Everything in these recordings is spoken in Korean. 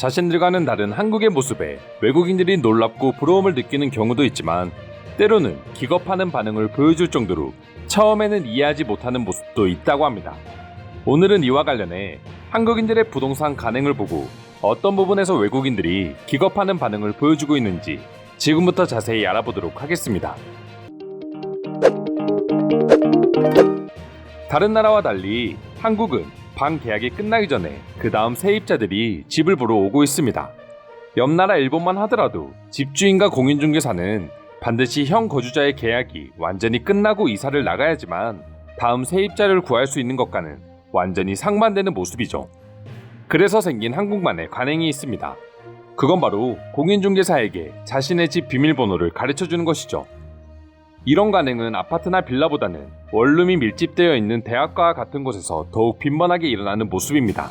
자신들과는 다른 한국의 모습에 외국인들이 놀랍고 부러움을 느끼는 경우도 있지만 때로는 기겁하는 반응을 보여줄 정도로 처음에는 이해하지 못하는 모습도 있다고 합니다. 오늘은 이와 관련해 한국인들의 부동산 간행을 보고 어떤 부분에서 외국인들이 기겁하는 반응을 보여주고 있는지 지금부터 자세히 알아보도록 하겠습니다. 다른 나라와 달리 한국은 방 계약이 끝나기 전에 그 다음 세입자들이 집을 보러 오고 있습니다. 옆 나라 일본만 하더라도 집주인과 공인중개사는 반드시 현 거주자의 계약이 완전히 끝나고 이사를 나가야지만 다음 세입자를 구할 수 있는 것과는 완전히 상반되는 모습이죠. 그래서 생긴 한국만의 관행이 있습니다. 그건 바로 공인중개사에게 자신의 집 비밀번호를 가르쳐주는 것이죠. 이런 관행은 아파트나 빌라보다는 원룸이 밀집되어 있는 대학가와 같은 곳에서 더욱 빈번하게 일어나는 모습입니다.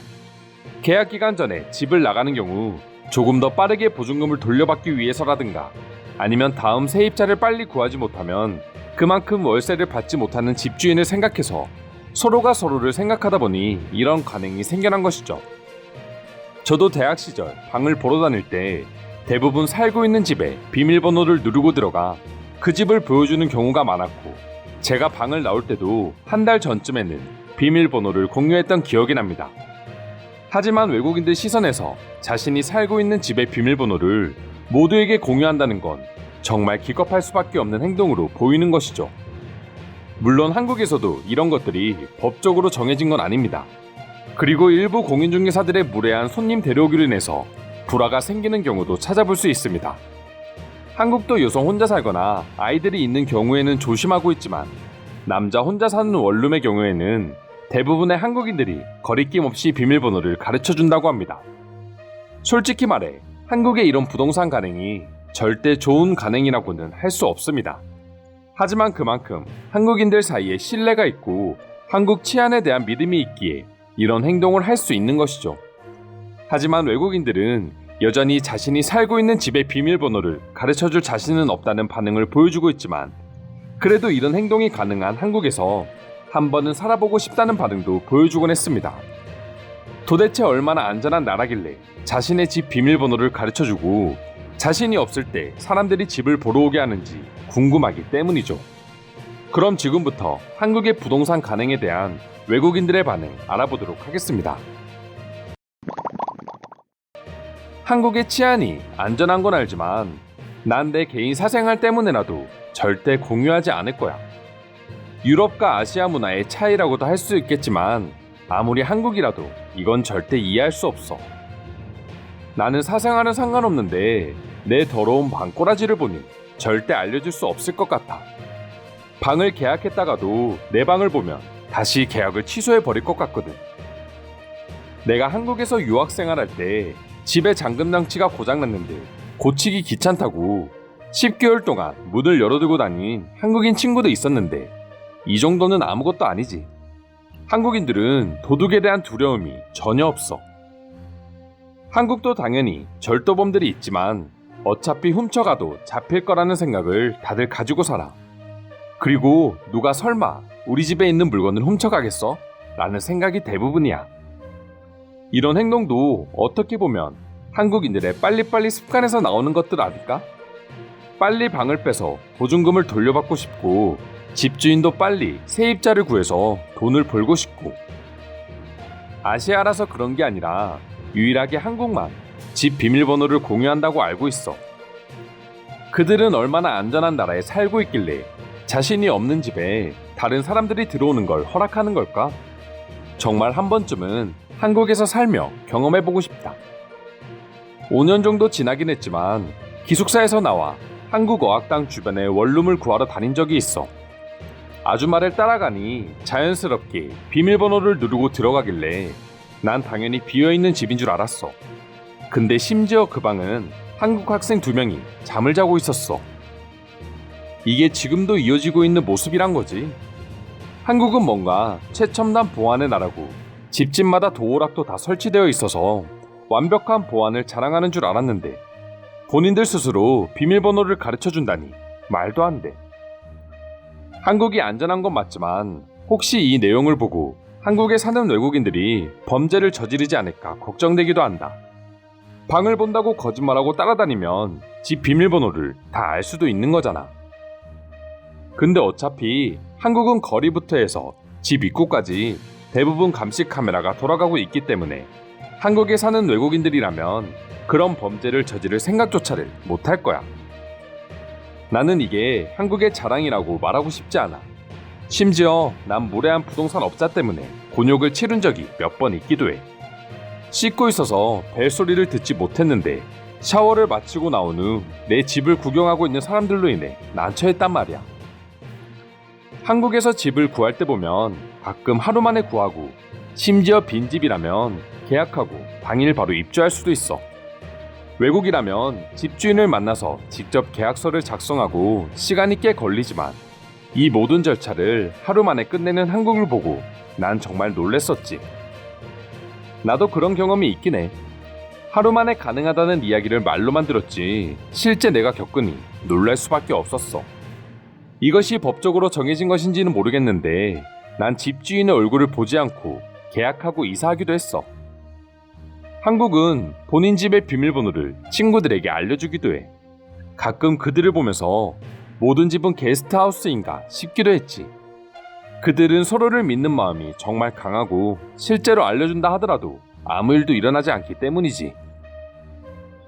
계약 기간 전에 집을 나가는 경우 조금 더 빠르게 보증금을 돌려받기 위해서라든가 아니면 다음 세입자를 빨리 구하지 못하면 그만큼 월세를 받지 못하는 집주인을 생각해서 서로가 서로를 생각하다 보니 이런 관행이 생겨난 것이죠. 저도 대학 시절 방을 보러 다닐 때 대부분 살고 있는 집에 비밀번호를 누르고 들어가 그 집을 보여주는 경우가 많았고 제가 방을 나올 때도 한 달 전쯤에는 비밀번호를 공유했던 기억이 납니다. 하지만 외국인들 시선에서 자신이 살고 있는 집의 비밀번호를 모두에게 공유한다는 건 정말 기겁할 수밖에 없는 행동으로 보이는 것이죠. 물론 한국에서도 이런 것들이 법적으로 정해진 건 아닙니다. 그리고 일부 공인중개사들의 무례한 손님 데려오기로 인해서 불화가 생기는 경우도 찾아볼 수 있습니다. 한국도 여성 혼자 살거나 아이들이 있는 경우에는 조심하고 있지만 남자 혼자 사는 원룸의 경우에는 대부분의 한국인들이 거리낌 없이 비밀번호를 가르쳐준다고 합니다. 솔직히 말해 한국의 이런 부동산 간행이 절대 좋은 간행이라고는 할 수 없습니다. 하지만 그만큼 한국인들 사이에 신뢰가 있고 한국 치안에 대한 믿음이 있기에 이런 행동을 할 수 있는 것이죠. 하지만 외국인들은 여전히 자신이 살고 있는 집의 비밀번호를 가르쳐줄 자신은 없다는 반응을 보여주고 있지만 그래도 이런 행동이 가능한 한국에서 한 번은 살아보고 싶다는 반응도 보여주곤 했습니다. 도대체 얼마나 안전한 나라길래 자신의 집 비밀번호를 가르쳐주고 자신이 없을 때 사람들이 집을 보러 오게 하는지 궁금하기 때문이죠. 그럼 지금부터 한국의 부동산 간행에 대한 외국인들의 반응 알아보도록 하겠습니다. 한국의 치안이 안전한 건 알지만 난 내 개인 사생활 때문에라도 절대 공유하지 않을 거야. 유럽과 아시아 문화의 차이라고도 할 수 있겠지만 아무리 한국이라도 이건 절대 이해할 수 없어. 나는 사생활은 상관없는데 내 더러운 방꼬라지를 보니 절대 알려줄 수 없을 것 같아. 방을 계약했다가도 내 방을 보면 다시 계약을 취소해버릴 것 같거든. 내가 한국에서 유학생활할 때 집에 잠금 장치가 고장났는데 고치기 귀찮다고 10개월 동안 문을 열어두고 다닌 한국인 친구도 있었는데 이 정도는 아무것도 아니지. 한국인들은 도둑에 대한 두려움이 전혀 없어. 한국도 당연히 절도범들이 있지만 어차피 훔쳐가도 잡힐 거라는 생각을 다들 가지고 살아. 그리고 누가 설마 우리 집에 있는 물건을 훔쳐가겠어? 라는 생각이 대부분이야. 이런 행동도 어떻게 보면 한국인들의 빨리빨리 습관에서 나오는 것들 아닐까? 빨리 방을 빼서 보증금을 돌려받고 싶고 집주인도 빨리 세입자를 구해서 돈을 벌고 싶고 아시아라서 그런 게 아니라 유일하게 한국만 집 비밀번호를 공유한다고 알고 있어. 그들은 얼마나 안전한 나라에 살고 있길래 자신이 없는 집에 다른 사람들이 들어오는 걸 허락하는 걸까? 정말 한 번쯤은 한국에서 살며 경험해보고 싶다. 5년 정도 지나긴 했지만 기숙사에서 나와 한국어학당 주변에 원룸을 구하러 다닌 적이 있어. 아주마를 따라가니 자연스럽게 비밀번호를 누르고 들어가길래 난 당연히 비어있는 집인 줄 알았어. 근데 심지어 그 방은 한국 학생 2명이 잠을 자고 있었어. 이게 지금도 이어지고 있는 모습이란 거지. 한국은 뭔가 최첨단 보안의 나라고 집집마다 도어락도 다 설치되어 있어서 완벽한 보안을 자랑하는 줄 알았는데 본인들 스스로 비밀번호를 가르쳐준다니 말도 안 돼. 한국이 안전한 건 맞지만 혹시 이 내용을 보고 한국에 사는 외국인들이 범죄를 저지르지 않을까 걱정되기도 한다. 방을 본다고 거짓말하고 따라다니면 집 비밀번호를 다 알 수도 있는 거잖아. 근데 어차피 한국은 거리부터 해서 집 입구까지 대부분 감시 카메라가 돌아가고 있기 때문에 한국에 사는 외국인들이라면 그런 범죄를 저지를 생각조차를 못할 거야. 나는 이게 한국의 자랑이라고 말하고 싶지 않아. 심지어 난 무례한 부동산 업자 때문에 곤욕을 치른 적이 몇 번 있기도 해. 씻고 있어서 벨소리를 듣지 못했는데 샤워를 마치고 나온 후 내 집을 구경하고 있는 사람들로 인해 난처했단 말이야. 한국에서 집을 구할 때 보면 가끔 하루 만에 구하고 심지어 빈집이라면 계약하고 당일 바로 입주할 수도 있어. 외국이라면 집주인을 만나서 직접 계약서를 작성하고 시간이 꽤 걸리지만 이 모든 절차를 하루 만에 끝내는 한국을 보고 난 정말 놀랬었지. 나도 그런 경험이 있긴 해. 하루 만에 가능하다는 이야기를 말로만 들었지 실제 내가 겪으니 놀랄 수밖에 없었어. 이것이 법적으로 정해진 것인지는 모르겠는데 난 집주인의 얼굴을 보지 않고 계약하고 이사하기도 했어. 한국은 본인 집의 비밀번호를 친구들에게 알려주기도 해. 가끔 그들을 보면서 모든 집은 게스트하우스인가 싶기도 했지. 그들은 서로를 믿는 마음이 정말 강하고 실제로 알려준다 하더라도 아무 일도 일어나지 않기 때문이지.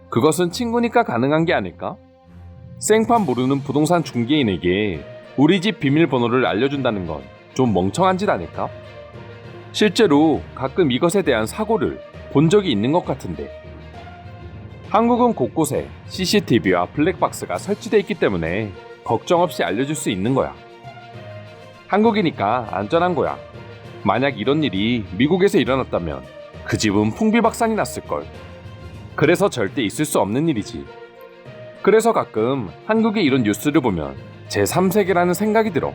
그것은 친구니까 가능한 게 아닐까? 생판 모르는 부동산 중개인에게 우리 집 비밀번호를 알려준다는 건 좀 멍청한 짓 아닐까? 실제로 가끔 이것에 대한 사고를 본 적이 있는 것 같은데. 한국은 곳곳에 CCTV와 블랙박스가 설치되어 있기 때문에 걱정 없이 알려줄 수 있는 거야. 한국이니까 안전한 거야. 만약 이런 일이 미국에서 일어났다면 그 집은 풍비박산이 났을걸. 그래서 절대 있을 수 없는 일이지. 그래서 가끔 한국의 이런 뉴스를 보면 제3세계라는 생각이 들어.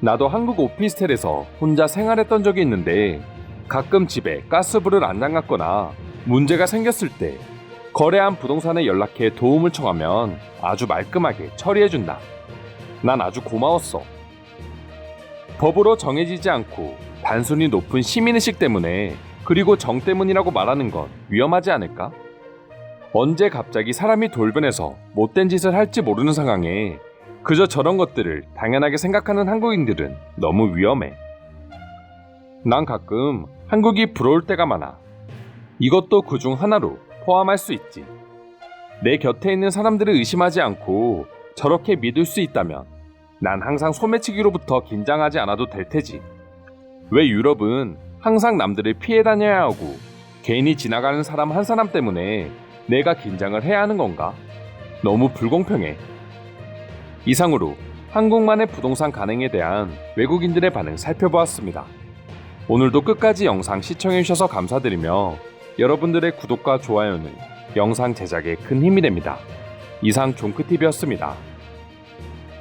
나도 한국 오피스텔에서 혼자 생활했던 적이 있는데 가끔 집에 가스불을 안 잠갔거나 문제가 생겼을 때 거래한 부동산에 연락해 도움을 청하면 아주 말끔하게 처리해준다. 난 아주 고마웠어. 법으로 정해지지 않고 단순히 높은 시민의식 때문에 그리고 정 때문이라고 말하는 건 위험하지 않을까? 언제 갑자기 사람이 돌변해서 못된 짓을 할지 모르는 상황에 그저 저런 것들을 당연하게 생각하는 한국인들은 너무 위험해. 난 가끔 한국이 부러울 때가 많아. 이것도 그중 하나로 포함할 수 있지. 내 곁에 있는 사람들을 의심하지 않고 저렇게 믿을 수 있다면 난 항상 소매치기로부터 긴장하지 않아도 될 테지. 왜 유럽은 항상 남들을 피해 다녀야 하고 괜히 지나가는 사람 한 사람 때문에 내가 긴장을 해야 하는 건가? 너무 불공평해. 이상으로 한국만의 부동산 가능에 대한 외국인들의 반응 살펴보았습니다. 오늘도 끝까지 영상 시청해주셔서 감사드리며 여러분들의 구독과 좋아요는 영상 제작에 큰 힘이 됩니다. 이상 종크TV였습니다.